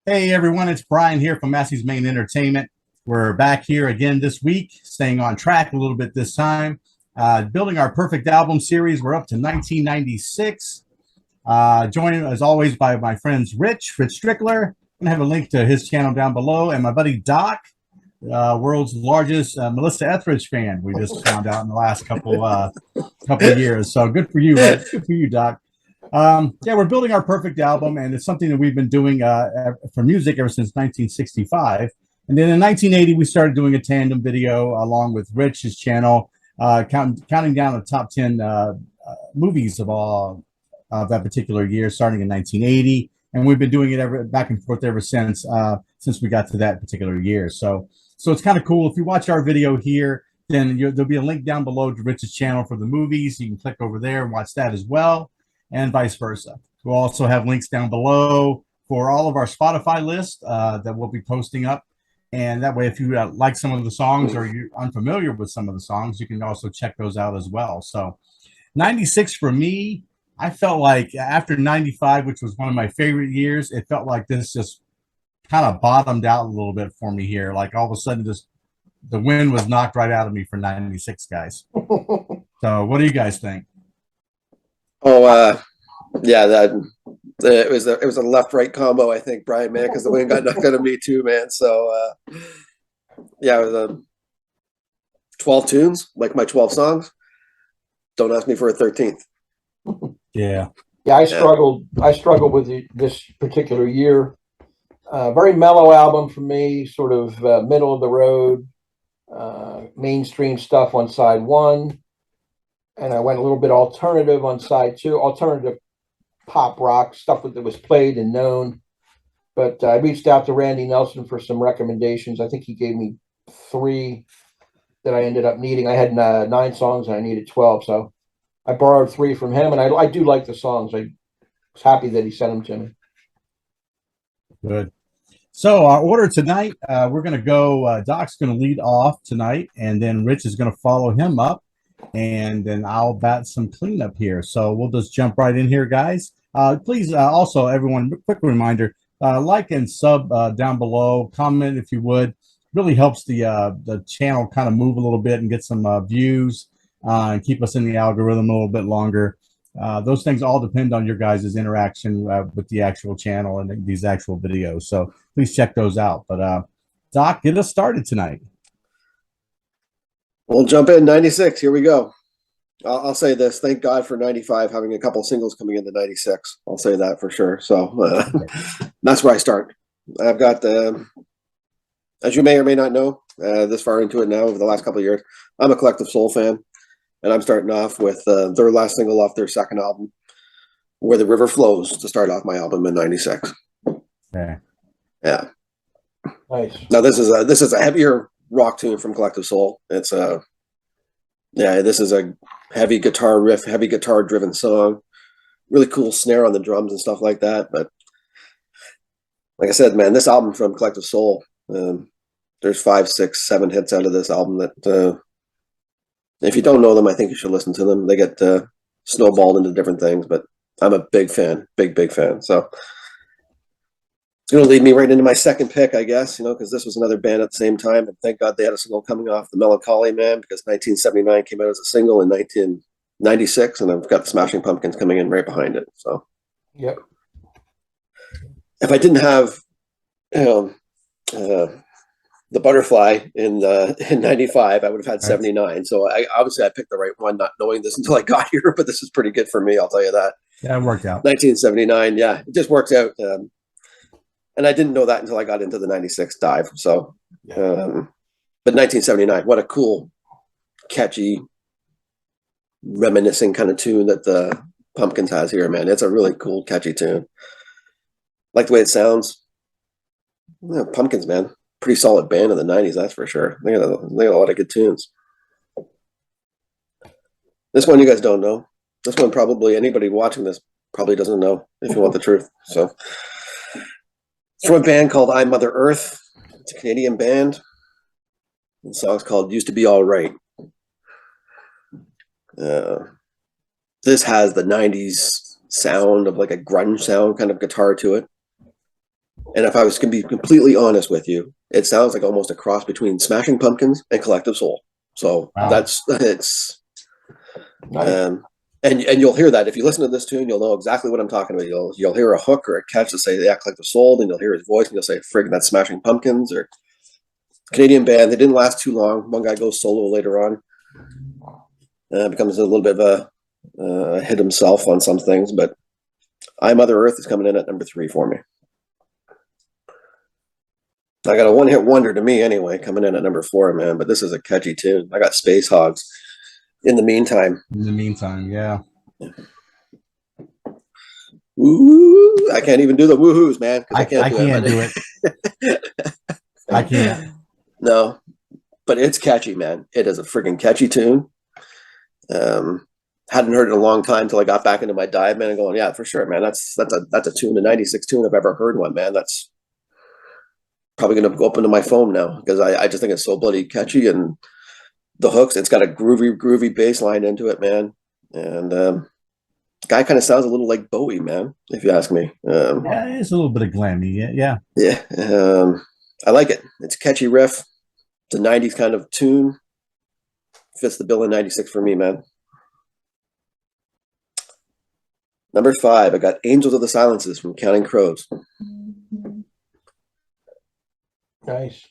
Hey everyone, it's Brian here from Massey's Main Entertainment. We're back here again this week, staying on track a little bit this time. Building our perfect album series. We're up to 1996. Joined as always by my friends Rich Strickler. I'm gonna have a link to his channel down below, and my buddy Doc, world's largest Melissa Etheridge fan. We just found out in the last couple of years. So good for you, Rich. Good for you, Doc. Yeah, we're building our perfect album, and it's something that we've been doing for music ever since 1965. And then in 1980, we started doing a tandem video along with Rich's channel, counting down the top 10 movies of all of that particular year, starting in 1980. And we've been doing it back and forth ever since we got to that particular year. So it's kind of cool. If you watch our video here, then there'll be a link down below to Rich's channel for the movies. You can click over there and watch that as well, and vice versa. We'll also have links down below for all of our Spotify lists that we'll be posting up. And that way, if you like some of the songs or you're unfamiliar with some of the songs, you can also check those out as well. So 96 for me, I felt like after 95, which was one of my favorite years, it felt like this just kind of bottomed out a little bit for me here. Like all of a sudden, just the wind was knocked right out of me for 96, guys. So what do you guys think? Oh, yeah, it was a left right combo, I think, Brian, man, because the wind got knocked out of me too, man. So yeah, it was 12 tunes, like my 12 songs. Don't ask me for a 13th. Yeah. Yeah, I struggled with this particular year. Very mellow album for me, sort of middle of the road, mainstream stuff on side one, and I went a little bit alternative on side two, alternative pop rock stuff that was played and known. But I reached out to Randy Nelson for some recommendations. I think he gave me three that I ended up needing. I had 9 songs and I needed 12, so I borrowed 3 from him, and I do like the songs. I was happy that he sent them to me. Good. So our order tonight, we're going to go, Doc's going to lead off tonight, and then Rich is going to follow him up, and then I'll bat some cleanup here. So we'll just jump right in here, guys. Please, also, everyone, quick reminder, like and sub down below, comment if you would. Really helps the channel kind of move a little bit and get some views and keep us in the algorithm a little bit longer. Those things all depend on your guys' interaction with the actual channel and these actual videos. So please check those out. But Doc, get us started tonight. We'll jump in 96. Here we go. I'll say this. Thank God for 95 having a couple singles coming into 96. I'll say that for sure. So that's where I start. I've got, as you may or may not know, this far into it now over the last couple of years, I'm a Collective Soul fan. And I'm starting off with their last single off their second album, Where the River Flows, to start off my album in 96. Okay. Yeah. Nice. Now this is a heavier rock tune from Collective Soul. It's this is a heavy guitar riff, heavy guitar driven song. Really cool snare on the drums and stuff like that. But like I said, man, this album from Collective Soul, there's 5, 6, 7 hits out of this album that if you don't know them, I think you should listen to them. They get snowballed into different things, but I'm a big fan, big fan. So it's going to lead me right into my second pick, I guess, because this was another band at the same time. And thank God they had a single coming off, The Melancholy Man, because 1979 came out as a single in 1996, and I've got the Smashing Pumpkins coming in right behind it. So, Yep. If I didn't have, the Butterfly in 95, I would have had 79. So I obviously I picked the right one, not knowing this until I got here, but this is pretty good for me, I'll tell you that. Yeah, it worked out. 1979, yeah, it just works out. And I didn't know that until I got into the 96 dive. So, but 1979, what a cool, catchy, reminiscing kind of tune that the Pumpkins has here, man. It's a really cool, catchy tune. Like the way it sounds. Yeah, Pumpkins, man. Pretty solid band in the 90s, that's for sure. They got a lot of good tunes. This one you guys don't know. This one probably anybody watching this probably doesn't know, if you want the truth. So it's from a band called I Mother Earth. It's a Canadian band. The song's called Used to Be All Right. This has the 90s sound of like a grunge sound kind of guitar to it. And if I was going to be completely honest with you, it sounds like almost a cross between Smashing Pumpkins and Collective Soul. So Wow. it's Nice. and you'll hear that if you listen to this tune, you'll know exactly what I'm talking about. You'll hear a hook or a catch to say, "Yeah, Collective Soul," and you'll hear his voice and you'll say, "Frig, that's Smashing Pumpkins." Or Canadian band. They didn't last too long. One guy goes solo later on. Becomes a little bit of a hit himself on some things, but I Mother Earth is coming in at number 3 for me. I got a one-hit wonder to me anyway, coming in at number 4, man. But this is a catchy tune. I got Spacehogs. In the meantime. In the meantime, yeah. Woo! I can't even do the woohoos, man. I can't do it. I can't. No, but it's catchy, man. It is a freaking catchy tune. Hadn't heard it in a long time until I got back into my dive, man, and going, yeah, for sure, man. That's a tune, a 96 tune I've ever heard one, man. That's probably going to go up into my phone now because I just think it's so bloody catchy, and the hooks, it's got a groovy bass line into it, man. And guy kind of sounds a little like Bowie, man, if you ask me. Yeah, it's a little bit of glammy. Yeah. I like it. It's a catchy riff. It's a 90s kind of tune. Fits the bill in 96 for me, man. Number 5, I got Angels of the Silences from Counting Crows. Nice.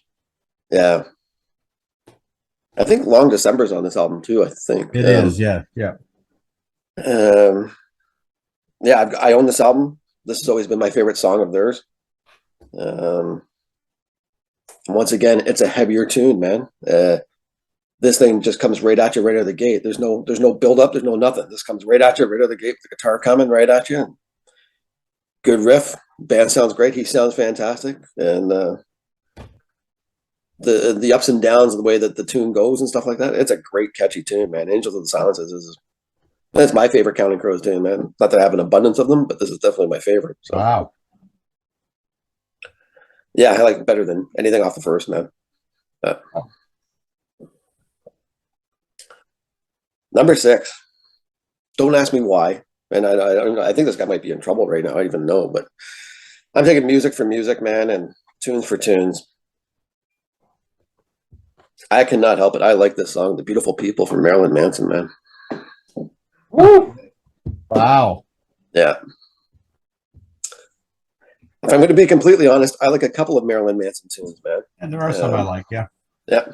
Yeah. I think Long December's on this album too, I think. It is, yeah. I own this album. This has always been my favorite song of theirs. Once again, it's a heavier tune, man. This thing just comes right at you right out of the gate. There's no build up, there's no nothing. This comes right at you right out of the gate with the guitar coming right at you. Good riff. Band sounds great. He sounds fantastic. And the ups and downs of the way that the tune goes and stuff like that. It's a great catchy tune, man. Angels of the Silences that's my favorite Counting Crows tune, man. Not that I have an abundance of them, but this is definitely my favorite. So. Wow. Yeah, I like it better than anything off the first, man. Number 6. Don't ask me why. And I think this guy might be in trouble right now. I don't even know, but I'm taking music for music, man, and tunes for tunes. I cannot help it. I like this song, "The Beautiful People" from Marilyn Manson, man. Woo! Wow. Yeah. If I'm going to be completely honest, I like a couple of Marilyn Manson tunes, man. And there are some I like, yeah. Yeah.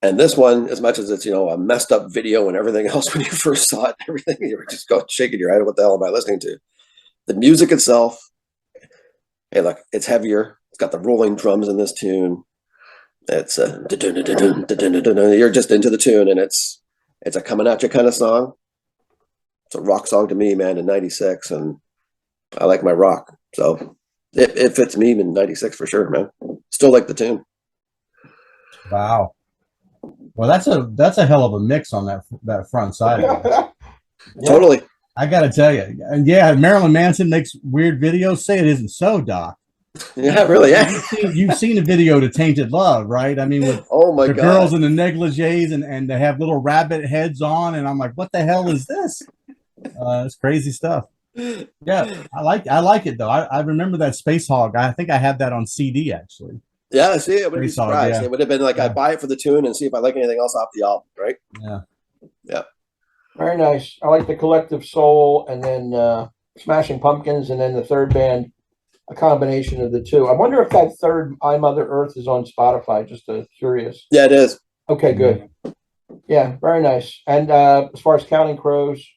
And this one, as much as it's, a messed up video and everything else, when you first saw it, everything, you were just shaking your head. What the hell am I listening to? The music itself, hey, look, it's heavier. It's got the rolling drums in this tune. It's you're just into the tune, and it's a coming at you kind of song. It's a rock song to me, man, in 96, and I like my rock. So it fits me in 96 for sure, man. Still like the tune. Wow. Well, that's a hell of a mix on that front side. Yeah. Totally. I got to tell you. And yeah, Marilyn Manson makes weird videos. Say it isn't so, Doc. Yeah, really. Yeah. You've seen the video to Tainted Love, right? I mean, with oh my the God. girls in the negligees and they have little rabbit heads on, and I'm like, what the hell is this? It's crazy stuff. Yeah, I like it though. I remember that Spacehog. I think I had that on CD actually. Yeah, see, I would be surprised. Yeah. It would have been like, I buy it for the tune and see if I like anything else off the album, right? Yeah. Yeah. Very nice. I like the Collective Soul, and then Smashing Pumpkins, and then the third band, a combination of the two. I wonder if that third, I Mother Earth, is on Spotify. Just curious. Yeah, it is. Okay, good. Yeah, very nice. And as far as Counting Crows,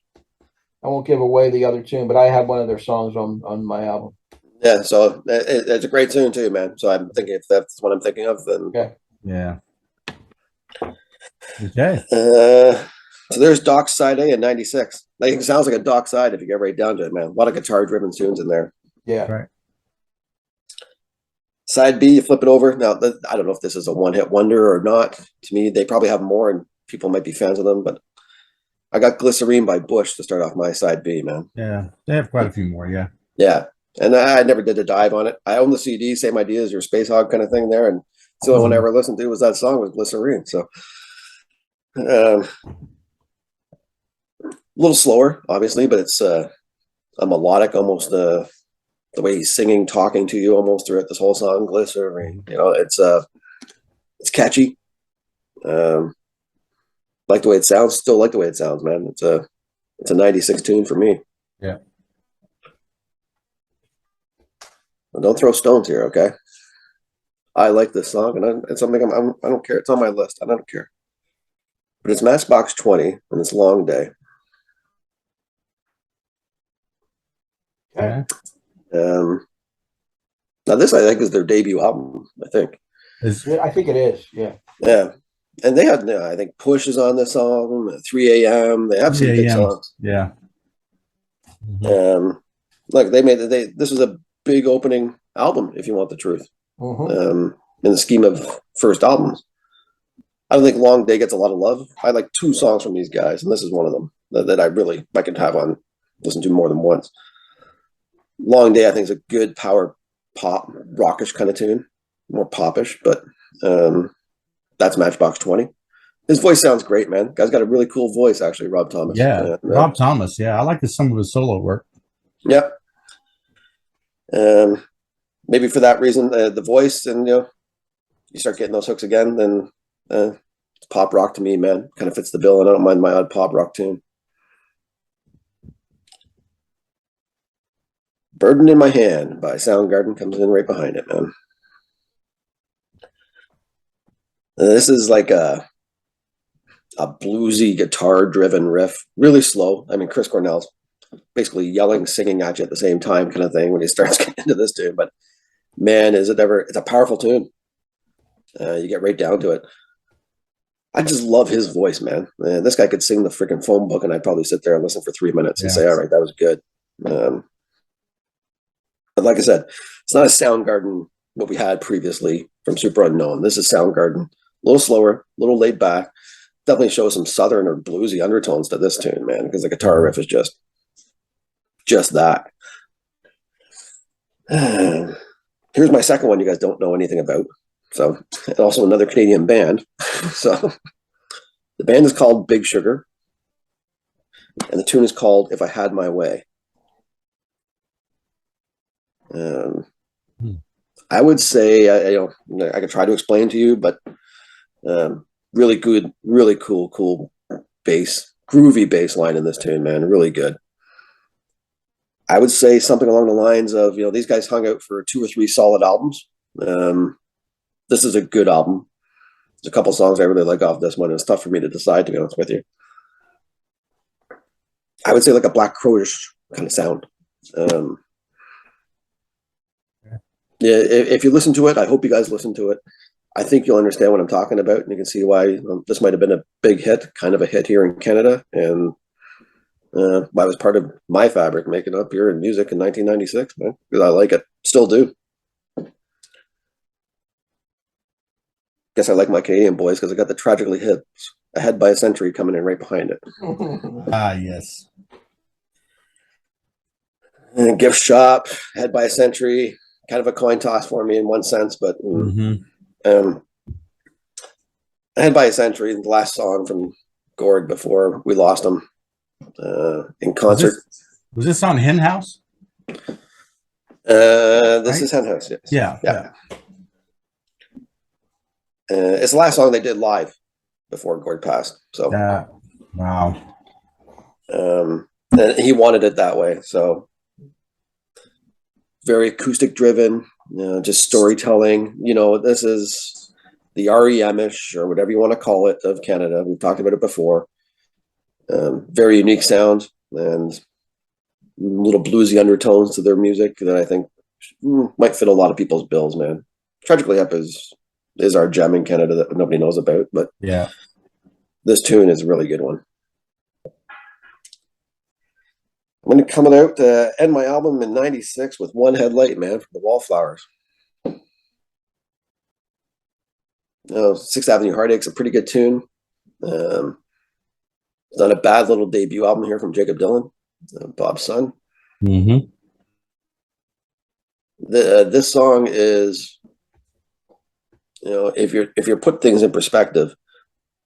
I won't give away the other tune, but I have one of their songs on my album. Yeah, so it's a great tune too, man. So I'm thinking if that's what I'm thinking of, then yeah. Okay. So there's Doc's side A in 96. Like, it sounds like a Doc side if you get right down to it, man. A lot of guitar-driven tunes in there. Yeah. Right. Side B, you flip it over. Now, I don't know if this is a one-hit wonder or not. To me, they probably have more, and people might be fans of them, but I got Glycerine by Bush to start off my side B, man. Yeah, they have quite a few more, yeah. Yeah, and I never did a dive on it. I own the CD, same idea as your Spacehog kind of thing there, and the only one I ever listened to was that song with Glycerine. So, a little slower, obviously, but it's a melodic, almost the way he's singing, talking to you almost throughout this whole song, Glycerine. You know, it's catchy. Like the way it sounds, still like the way it sounds, man. It's a 96 tune for me. Yeah. Well, don't throw stones here, okay? I like this song, and it's something I don't care. It's on my list. I don't care. But it's Matchbox 20, and it's Long Day. Okay. Now this I think is their debut album. I think. I think it is. Yeah. Yeah, and they had I think Push is on this album. 3 a.m. They have some big songs. Yeah. Like this was a big opening album, if you want the truth. In the scheme of first albums, I don't think Long Day gets a lot of love. I like 2 songs from these guys, and this is one of them that I could have on listen to more than once. Long Day, I think, is a good power pop, rockish kind of tune, more popish, but that's Matchbox 20. His voice sounds great, man. Guy's got a really cool voice, actually, Rob Thomas. Yeah, Rob Thomas. Yeah, I like some of his solo work. Yeah. Maybe for that reason, the voice, and you start getting those hooks again, then it's pop rock to me, man. Kind of fits the bill, and I don't mind my odd pop rock tune. Burden in My Hand by Soundgarden comes in right behind it, man. And this is like a bluesy guitar-driven riff, really slow. I mean, Chris Cornell's basically yelling, singing at you at the same time kind of thing when he starts getting into this tune. But man, it's a powerful tune. You get right down to it. I just love his voice, man. This guy could sing the freaking phone book, and I'd probably sit there and listen for 3 minutes and say, all right, that was good. But like I said, it's not a Soundgarden what we had previously from Super Unknown. This is Soundgarden, a little slower, a little laid back. Definitely shows some southern or bluesy undertones to this tune, man, because the guitar riff is just that. Here's my second one you guys don't know anything about. So, and also another Canadian band. So the band is called Big Sugar, and the tune is called If I Had My Way. I would say, I could try to explain to you, but really good, really cool bass, groovy bass line in this tune, man. Really good. I would say something along the lines of, these guys hung out for 2 or 3 solid albums. This is a good album. There's a couple songs I really like off this one. It's tough for me to decide, to be honest with you. I would say like a Black Crowish kind of sound. Yeah, if you listen to it, I hope you guys listen to it. I think you'll understand what I'm talking about, and you can see why this might have been a big hit, kind of a hit here in Canada, and why it was part of my fabric making up here in music in 1996, man, because I like it, still do. Guess I like my Canadian boys because I got the Tragically Hips, Ahead by a Century coming in right behind it. Yes. And Gift Shop, Ahead by a Century, kind of a coin toss for me in one sense, but Ahead by a Century, the last song from Gord before we lost him in concert. Was this on Hen House? This is Hen House, yes. Yeah. It's the last song they did live before Gord passed. So, wow. And he wanted it that way. So, very acoustic driven, just storytelling. This is the REM-ish or whatever you want to call it of Canada. We've talked about it before. Very unique sound and little bluesy undertones to their music that I think might fit a lot of people's bills, man. Tragically Hip is our gem in Canada that nobody knows about, but yeah, this tune is a really good one. I'm going to coming out to end my album in 96 with One Headlight, man, from the Wallflowers. Sixth Avenue Heartache's a pretty good tune. It's not a bad little debut album here from Jacob Dylan, Bob's son. This song is, if you're put things in perspective,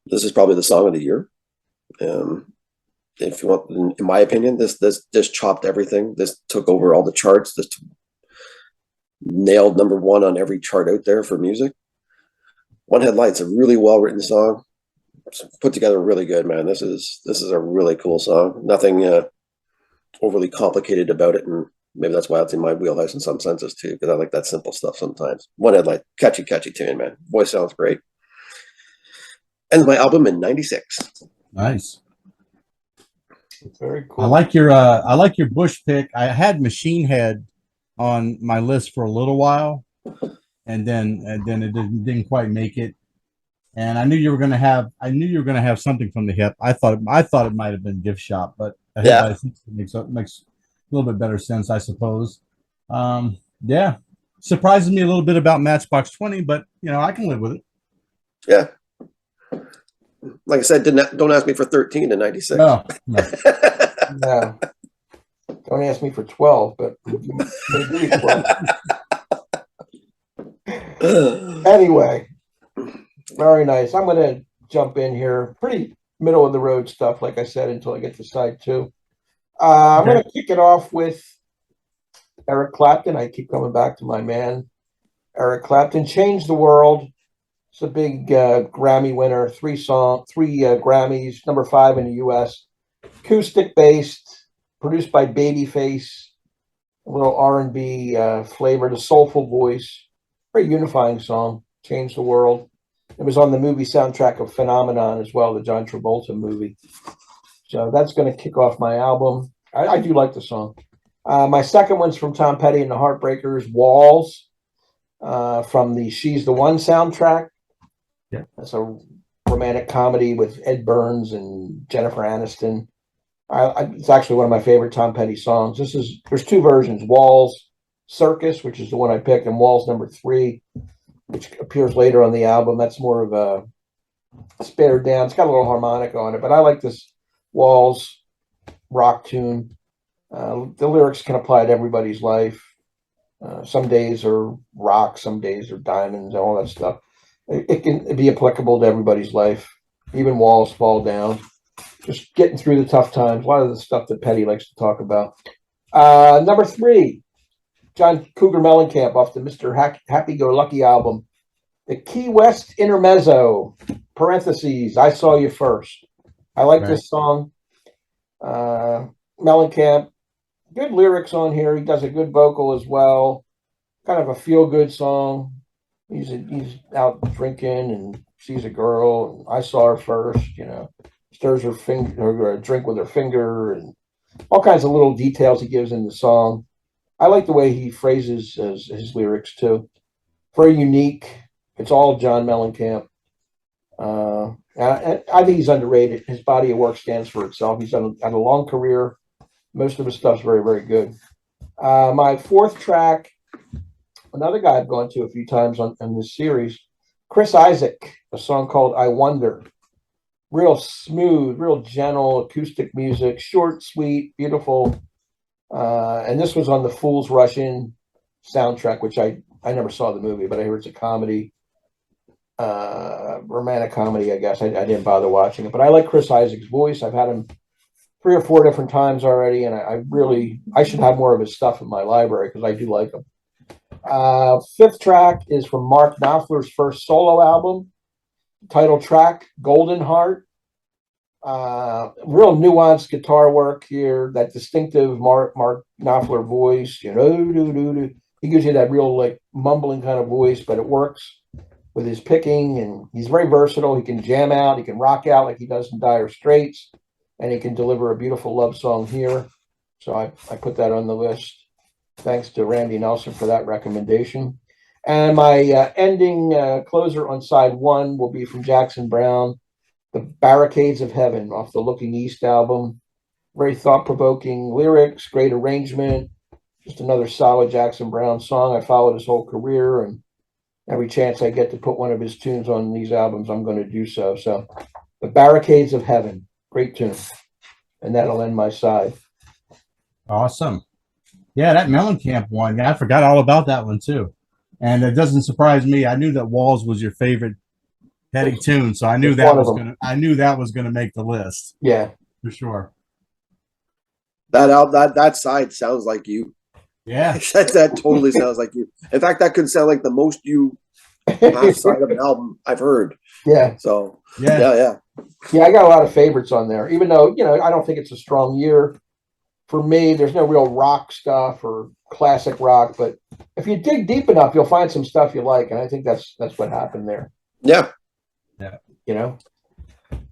this is probably the song of the year. If you want, in my opinion, this chopped everything. This took over all the charts. This nailed #1 on every chart out there for music. One Headlight's a really well written song. It's put together really good, man. This is a really cool song. Nothing overly complicated about it, and maybe that's why it's in my wheelhouse in some senses too, because I like that simple stuff sometimes. One Headlight, catchy tune, man. Voice sounds great. Ends my album in '96. Nice. Very cool. I like your Bush pick. I had Machine Head on my list for a little while, and then it didn't quite make it. And I knew you were gonna have something from the hip. I thought it might have been Gift Shop, but a hip I think makes a little bit better sense, I suppose. Yeah, surprises me a little bit about Matchbox 20, but I can live with it. Yeah. Like I said, don't ask me for 13 in '96. No. No. Don't ask me for 12, but maybe 12. Anyway, very nice. I'm going to jump in here. Pretty middle of the road stuff, like I said, until I get to side 2. I'm going to kick it off with Eric Clapton. I keep coming back to my man, Eric Clapton. Changed the World. It's a big Grammy winner. 3 Grammys, #5 in the U.S. Acoustic based, produced by Babyface. A little R&B flavor, a soulful voice. Very unifying song. Changed the World. It was on the movie soundtrack of Phenomenon as well, the John Travolta movie. So that's going to kick off my album. I do like the song. My second one's from Tom Petty and the Heartbreakers, Walls, from the She's the One soundtrack. Yeah. That's a romantic comedy with Ed Burns and Jennifer Aniston. It's actually one of my favorite Tom Petty songs. There's 2 versions, Walls Circus, which is the one I picked, and Walls #3, which appears later on the album. That's more of a spared down. It's got a little harmonica on it, but I like this Walls rock tune. The lyrics can apply to everybody's life. Some days are rock, some days are diamonds, and all that stuff. It can be applicable to everybody's life. Even walls fall down. Just getting through the tough times. A lot of the stuff that Petty likes to talk about. #3, John Cougar Mellencamp off the Mr. Happy Go Lucky album. The Key West Intermezzo, parentheses, I Saw You First. I like this song. Mellencamp, good lyrics on here. He does a good vocal as well. Kind of a feel-good song. He's out drinking and sees a girl. And I saw her first, stirs her finger or a drink with her finger, and all kinds of little details he gives in the song. I like the way he phrases his lyrics too. Very unique. It's all John Mellencamp. I think he's underrated. His body of work stands for itself. He's had a long career. Most of his stuff's very, very good. My 4th track, another guy I've gone to a few times on this series, Chris Isaak, a song called I Wonder. Real smooth, real gentle acoustic music, short, sweet, beautiful. And this was on the Fools Rush In soundtrack, which I never saw the movie, but I heard it's a comedy, romantic comedy, I guess. I didn't bother watching it, but I like Chris Isaak's voice. I've had him 3 or 4 different times already, and I should have more of his stuff in my library because I do like him. 5th track is from Mark Knopfler's first solo album, title track, Golden Heart. Real nuanced guitar work here, that distinctive Mark Knopfler voice, he gives you that real like mumbling kind of voice, but it works with his picking, and he's very versatile. He can jam out, he can rock out like he does in Dire Straits, and he can deliver a beautiful love song here. So I put that on the list. Thanks to Randy Nelson for that recommendation. And my ending closer on side 1 will be from Jackson Browne, The Barricades of Heaven off the Looking East album. Very thought-provoking lyrics, great arrangement. Just another solid Jackson Browne song. I followed his whole career, and every chance I get to put one of his tunes on these albums, I'm going to do so. So, The Barricades of Heaven, great tune. And that'll end my side. Awesome. Yeah, that Mellencamp one. Yeah, I forgot all about that one too. And it doesn't surprise me. I knew that Walls was your favorite Petty tune, so I knew that was gonna make the list. Yeah, for sure. That side sounds like you. Yeah. That totally sounds like you. In fact, that could sound like the most you half side of an album I've heard. Yeah. So Yeah. Yeah, I got a lot of favorites on there, even though, I don't think it's a strong year for me. There's no real rock stuff or classic rock, but if you dig deep enough, you'll find some stuff you like. And I think that's what happened there. Yeah.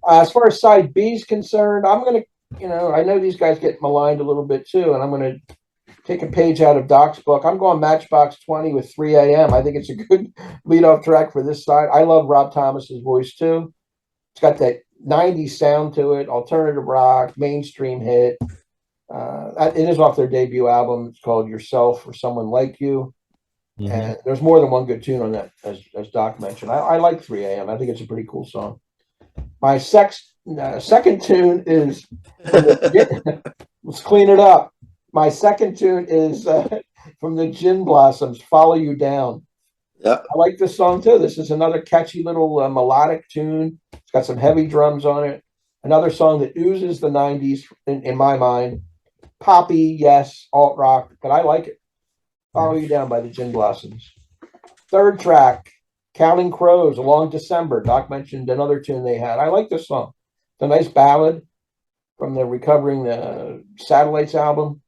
As far as side B is concerned, I'm going to, I know these guys get maligned a little bit too, and I'm going to take a page out of Doc's book. I'm going Matchbox 20 with 3 a.m. I think it's a good lead-off track for this side. I love Rob Thomas's voice too. It's got that 90s sound to it, alternative rock, mainstream hit. It is off their debut album. It's called Yourself or Someone Like You. Mm-hmm. And there's more than one good tune on that, as Doc mentioned. I like 3 a.m. I think it's a pretty cool song. My second tune is let's clean it up. My second tune is from the Gin Blossoms, Follow You Down. Yeah. I like this song too. This is another catchy little melodic tune. It's got some heavy drums on it. Another song that oozes the 90s in my mind. Poppy, yes, alt rock, but I like it. Follow You Down by the Gin Blossoms. Third track, Counting Crows, Along December. Doc mentioned another tune they had. I like this song. It's a nice ballad from the Recovering the Satellites album.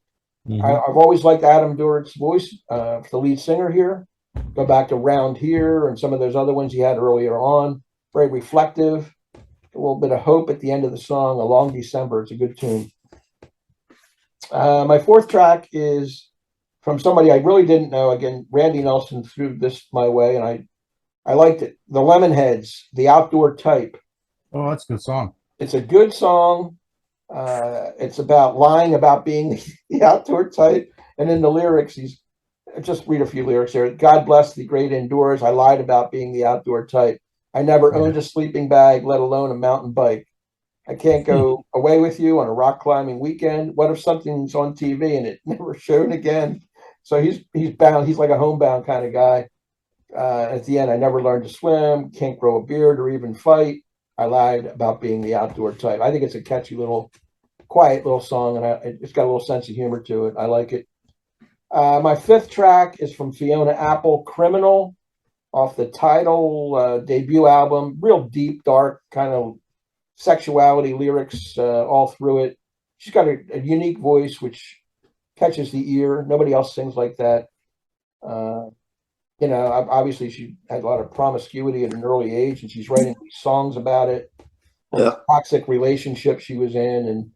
Mm-hmm. I've always liked Adam Durit's voice for the lead singer here. Go back to Round Here and some of those other ones he had earlier on. Very reflective. A little bit of hope at the end of the song. Along December. It's a good tune. My fourth track is from somebody I really didn't know. Again, Randy Nelson threw this my way, and I liked it. The Lemonheads, The Outdoor Type. Oh, that's a good song. It's a good song. It's about lying about being the outdoor type. And in the lyrics, just read a few lyrics here. God bless the great indoors. I lied about being the outdoor type. I never owned a sleeping bag, let alone a mountain bike. I can't go away with you on a rock climbing weekend. What if something's on TV and it never showed again? So he's bound. He's like a homebound kind of guy. At the end, I never learned to swim, can't grow a beard or even fight. I lied about being the outdoor type. I think it's a catchy little, quiet little song, and it's got a little sense of humor to it. I like it. My fifth track is from Fiona Apple, Criminal, off the Tidal debut album. Real deep, dark kind of sexuality lyrics all through it. She's got a unique voice which catches the ear. Nobody else sings like that. Obviously she had a lot of promiscuity at an early age, and she's writing songs about it. The toxic relationship she was in, and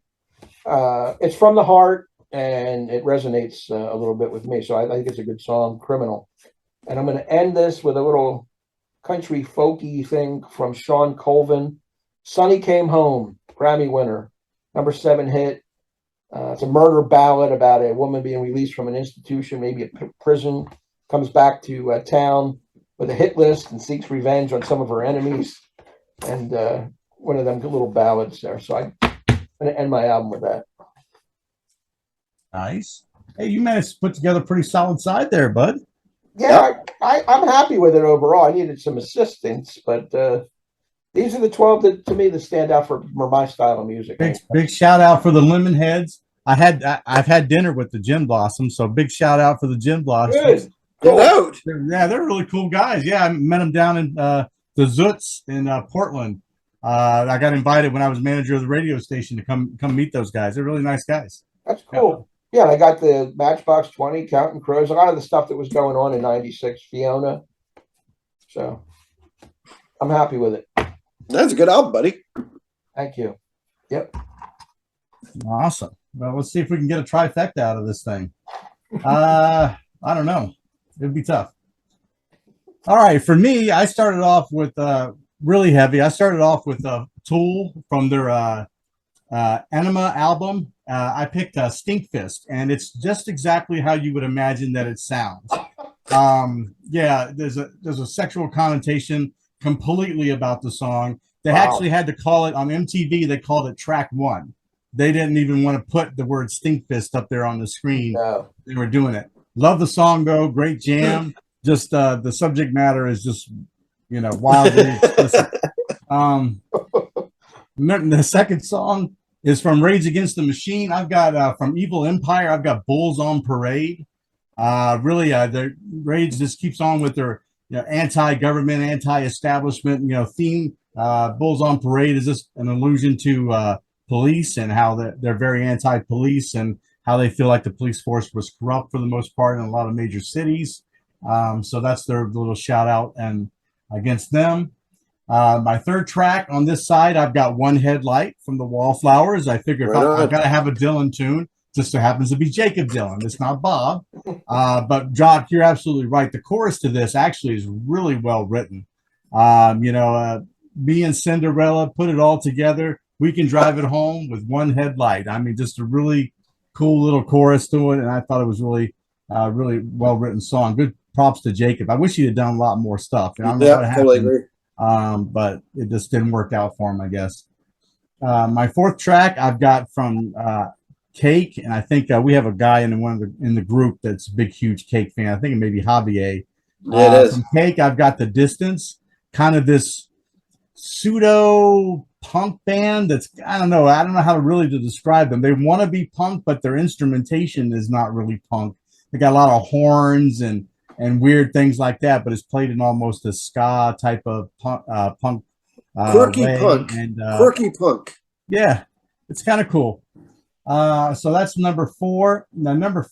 it's from the heart, and it resonates a little bit with me. So I think it's a good song, Criminal. And I'm going to end this with a little country folky thing from Sean Colvin. Sonny Came Home, Grammy winner, #7 hit. It's a murder ballad about a woman being released from an institution, maybe a prison, comes back to town with a hit list and seeks revenge on some of her enemies. And one of them little ballads there. So I'm going to end my album with that. Nice. Hey, you managed to put together a pretty solid side there, bud. Yeah, I'm happy with it overall. I needed some assistance, but these are the 12 that stand out for my style of music. Big shout out for the Lemonheads. I've had dinner with the Gin Blossoms, so big shout out for the Gin Blossoms. Good out. Yeah, they're really cool guys. Yeah, I met them down in the Zoots in Portland. I got invited when I was manager of the radio station to come meet those guys. They're really nice guys. That's cool. Yeah, I got the Matchbox 20, Counting Crows, a lot of the stuff that was going on in '96, Fiona. So I'm happy with it. That's a good album, buddy. Thank you. Yep. Awesome. Well, let's see if we can get a trifecta out of this thing. I don't know. It'd be tough. All right. For me, I started off with really heavy. I started off with Tool from their Enema album. I picked Stinkfist, and it's just exactly how you would imagine that it sounds. Yeah, there's a sexual connotation completely about the song. They actually had to call it on MTV. They called it track 1. They didn't even want to put the word Stinkfist up there on the screen. No. They were doing it. Love the song though. Great jam. Just the subject matter is just wildly explicit. The second song is from Rage Against the Machine. I've got from Evil Empire. I've got Bulls on Parade. Really, the Rage just keeps on with their anti-government, anti-establishment theme. Bulls on Parade is just an allusion to police and how they're very anti-police and how they feel like the police force was corrupt for the most part in a lot of major cities. So that's their little shout out and against them. My third track on this side, I've got One Headlight from the Wallflowers. I figure if I've got to have a Dylan tune, just so happens to be Jacob Dylan. It's not Bob. But Jock, you're absolutely right. The chorus to this actually is really well written. Me and Cinderella put it all together. We can drive it home with one headlight. I mean, just a really cool little chorus to it. And I thought it was really well written song. Good props to Jacob. I wish he had done a lot more stuff. I don't know what happened. Totally agree. But it just didn't work out for him, I guess. My fourth track I've got from Cake, and I think we have a guy in the group that's a big, huge Cake fan. I think it may be Javier. Yeah, it is. From Cake, I've got The Distance, kind of this pseudo punk band that's I don't know how to really to describe them. They want to be punk, but their instrumentation is not really punk. They got a lot of horns and weird things like that, but it's played in almost a ska type of punk quirky punk. And quirky punk. Yeah, it's kind of cool. So that's number 4. Now, number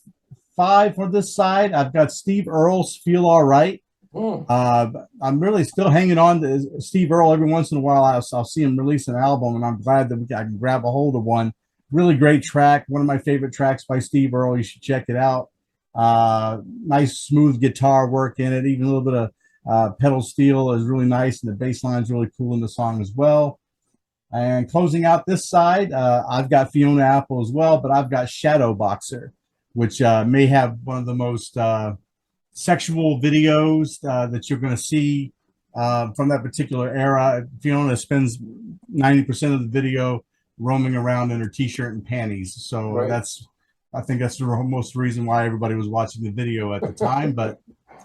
5 for this side, I've got Steve Earle's Feel All Right. I'm really still hanging on to Steve Earle. Every once in a while, I'll see him release an album, and I'm glad that I can grab a hold of one. Really great track. One of my favorite tracks by Steve Earle. You should check it out. Nice, smooth guitar work in it. Even a little bit of pedal steel is really nice, and the bass line is really cool in the song as well. And closing out this side, I've got Fiona Apple as well, but I've got Shadow Boxer, which may have one of the most sexual videos that you're going to see from that particular era. Fiona spends 90% of the video roaming around in her t-shirt and panties. So right. I think that's the most reason why everybody was watching the video at the time. But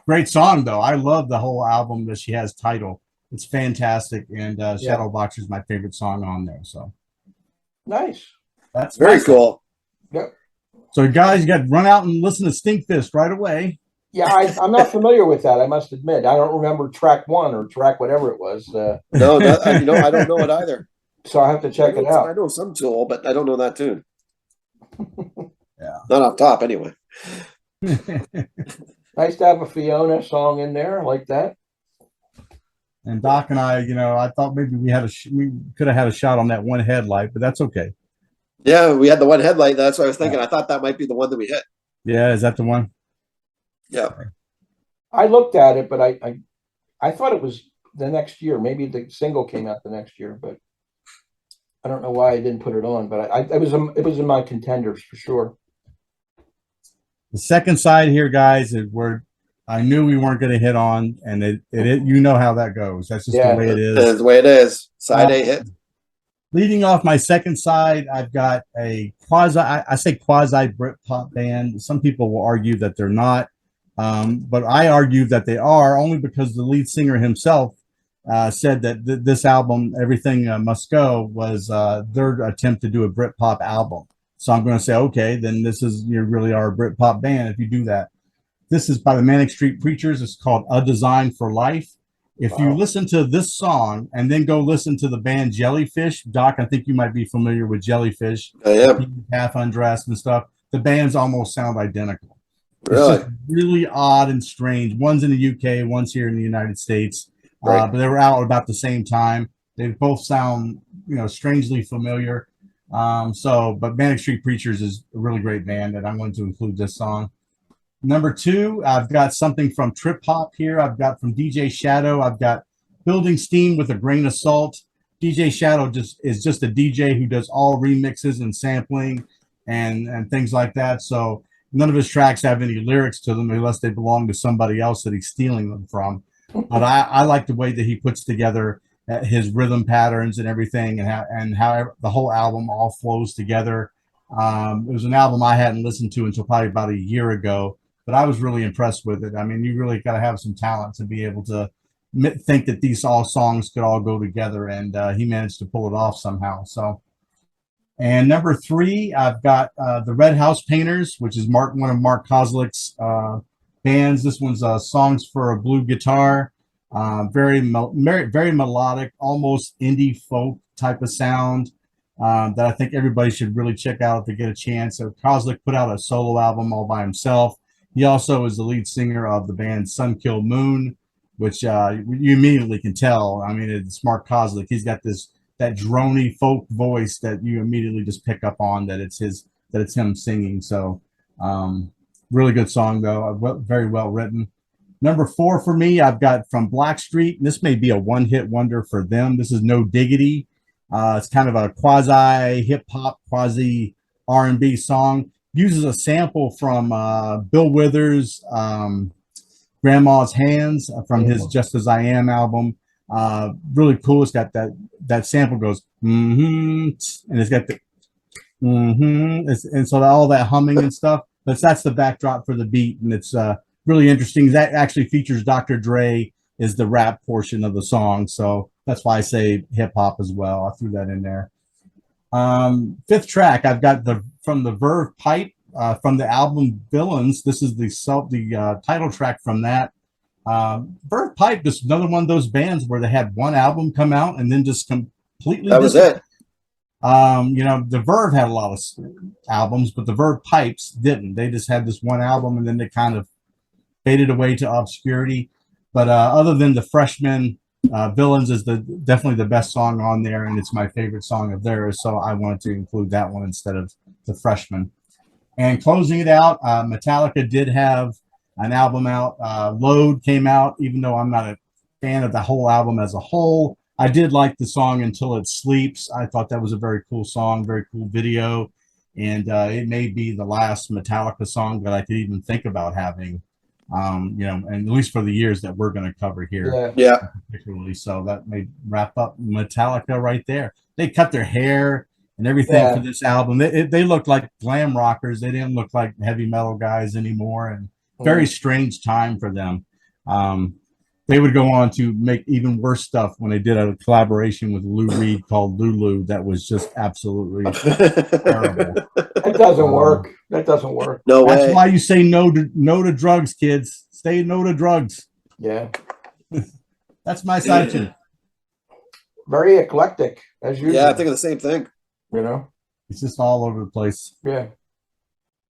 great song, though. I love the whole album that she has, Title. It's fantastic, and Shadow Boxer is my favorite song on there. So nice. That's very cool. Yep. So, guys, you got to run out and listen to Stinkfist right away. Yeah, I'm not familiar with that. I must admit, I don't remember track 1 or track whatever it was. No, I don't know it either. So I have to check it out. I know some Tool, but I don't know that tune. Yeah, not off top anyway. Nice to have a Fiona song in there like that. And Doc and I, I thought maybe we could have had a shot on that one headlight, but that's okay. Yeah, we had the one headlight. That's what I was thinking. I thought that might be the one that we hit. Yeah, is that the one? Yeah. I looked at it, but I thought it was the next year. Maybe the single came out the next year, but I don't know why I didn't put it on. But it was in my contenders for sure. The second side here, guys, is where I knew we weren't going to hit on, and it you know how that goes. That's just the way it is. That's the way it is. Side A hit. Leading off my second side, I've got a quasi Britpop band. Some people will argue that they're not, but I argue that they are, only because the lead singer himself said that this album, Everything Must Go, was their attempt to do a Britpop album. So I'm going to say, okay, then you really are a Britpop band if you do that. This is by the Manic Street Preachers. It's called A Design for Life. If you listen to this song and then go listen to the band Jellyfish, Doc, I think you might be familiar with Jellyfish. Half Undressed and stuff. The bands almost sound identical. Really? It's just really odd and strange. One's in the UK, one's here in the United States. Right. But they were out about the same time. They both sound, strangely familiar. But Manic Street Preachers is a really great band, and I'm going to include this song. Number 2, I've got something from Trip Hop here. I've got from DJ Shadow. I've got Building Steam with a Grain of Salt. DJ Shadow is just a DJ who does all remixes and sampling and things like that. So none of his tracks have any lyrics to them unless they belong to somebody else that he's stealing them from. But I like the way that he puts together his rhythm patterns and everything, and how the whole album all flows together. It was an album I hadn't listened to until probably about a year ago. But I was really impressed with it. I mean, you really got to have some talent to be able to think that these songs could all go together, and he managed to pull it off somehow. So And number 3, I've got the Red House Painters, which is one of Mark Kozlik's bands. This one's Songs for a Blue Guitar. Very melodic, almost indie folk type of sound that I think everybody should really check out if they get a chance. So Kozlik put out a solo album all by himself. He also is the lead singer of the band Sun Kil Moon, which you immediately can tell. I mean, it's Mark Kozlik. He's got that drony folk voice that you immediately just pick up on that it's him singing. So really good song though, very well written. Number 4 for me, I've got from Blackstreet. This may be a one-hit wonder for them. This is No Diggity. It's kind of a quasi hip hop, quasi R&B song. Uses a sample from Bill Withers' Grandma's Hands from his Just As I Am album. Really cool. It's got that sample goes and it's got the and so all that humming and stuff. That's the backdrop for the beat, and it's really interesting. That actually features Dr. Dre is the rap portion of the song, so that's why I say hip hop as well. I threw that in there. 5th track, I've got from the Verve Pipe from the album Villains. This is the title track from that. Verve Pipe is another one of those bands where they had one album come out and then just completely That was it. The Verve had a lot of albums, but the Verve Pipes didn't. They just had this one album and then they kind of faded away to obscurity. But other than the Freshman, Villains is definitely the best song on there, and it's my favorite song of theirs, so I wanted to include that one instead of the Freshman. And closing it out, Metallica did have an album out. Load came out, even though I'm not a fan of the whole album as a whole. I did like the song Until It Sleeps. I thought that was a very cool song, very cool video, and it may be the last Metallica song that I could even think about having. And at least for the years that we're going to cover here. Yeah. Particularly. So that may wrap up Metallica right there. They cut their hair and everything for this album. They looked like glam rockers. They didn't look like heavy metal guys anymore, and very strange time for them. They would go on to make even worse stuff when they did a collaboration with Lou Reed called Lulu that was just absolutely terrible. That doesn't work. That doesn't work. No way. That's why you say no to drugs, kids. Say no to drugs. Yeah. That's my side too. Very eclectic, as usual. Yeah, I think of the same thing. It's just all over the place. Yeah.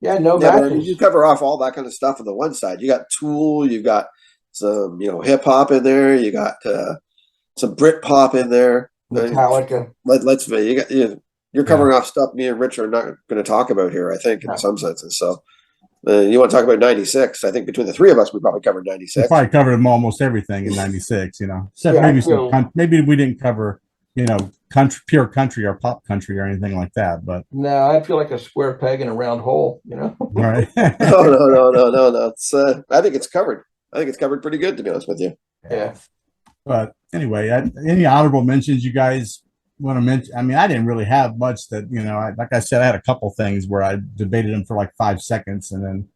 Yeah, no Yeah, matches. you cover off all that kind of stuff on the one side. You got Tool, you've got some, hip hop in there. You got some Brit pop in there. Metallica. Let's you're covering off stuff me and Rich are not going to talk about here, I think, in some senses. So you want to talk about 96. I think between the three of us, we probably covered 96. We probably covered almost everything in 96, except maybe we didn't cover, pure country or pop country or anything like that. But no, I feel like a square peg in a round hole, Right. No. I think it's covered. I think it's covered pretty good, to be honest with you. Yeah. But anyway, any honorable mentions you guys want to mention? I mean, I didn't really have much that, like I said, I had a couple things where I debated them for like 5 seconds and then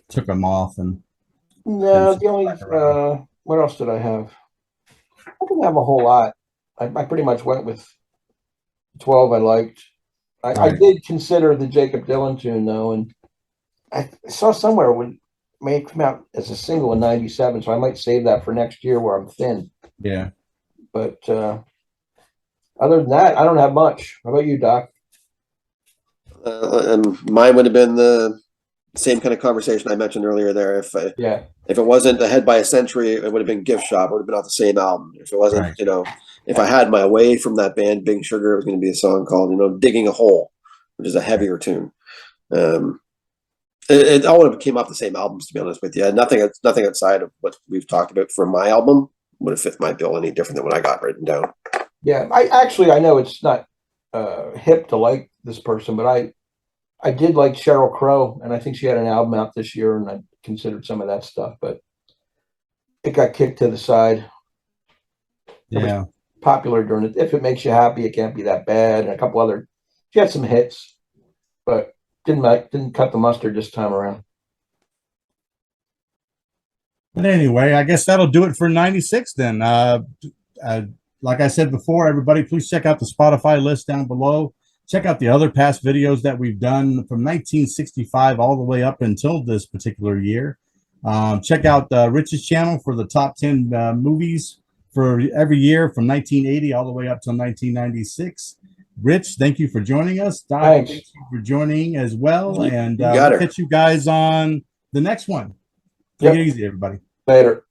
took them off. And no, the only, what else did I have? I didn't have a whole lot. I pretty much went with 12 I liked. I did consider the Jacob Dylan tune, though, and I saw somewhere when may come out as a single in 97, so I might save that for next year where I'm thin. Yeah. But other than that, I don't have much. How about you, Doc? And mine would have been the same kind of conversation I mentioned earlier there. If it wasn't Ahead by a Century, it would have been Gift Shop. It would have been off the same album. If it wasn't, if I had my way from that band, Big Sugar, it was going to be a song called, Digging a Hole, which is a heavier tune. It all would have came off the same albums, to be honest with you. Nothing outside of what we've talked about for my album would have fit my bill any different than what I got written down. Yeah, I know it's not hip to like this person, but I did like Sheryl Crow, and I think she had an album out this year, and I considered some of that stuff, but it got kicked to the side. Yeah, popular during it. If It Makes You Happy, It Can't Be That Bad, and a couple other. She had some hits, but didn't cut the mustard this time around. But anyway, I guess that'll do it for 96 then. Like I said before, everybody, please check out the Spotify list down below. Check out the other past videos that we've done from 1965 all the way up until this particular year. Check out Rich's channel for the top 10 movies for every year from 1980 all the way up to 1996. Rich, thank you for joining us. Doc, Thanks. thank you for joining as well. And got we'll her. catch you guys on the next one. Take it easy, everybody. Later.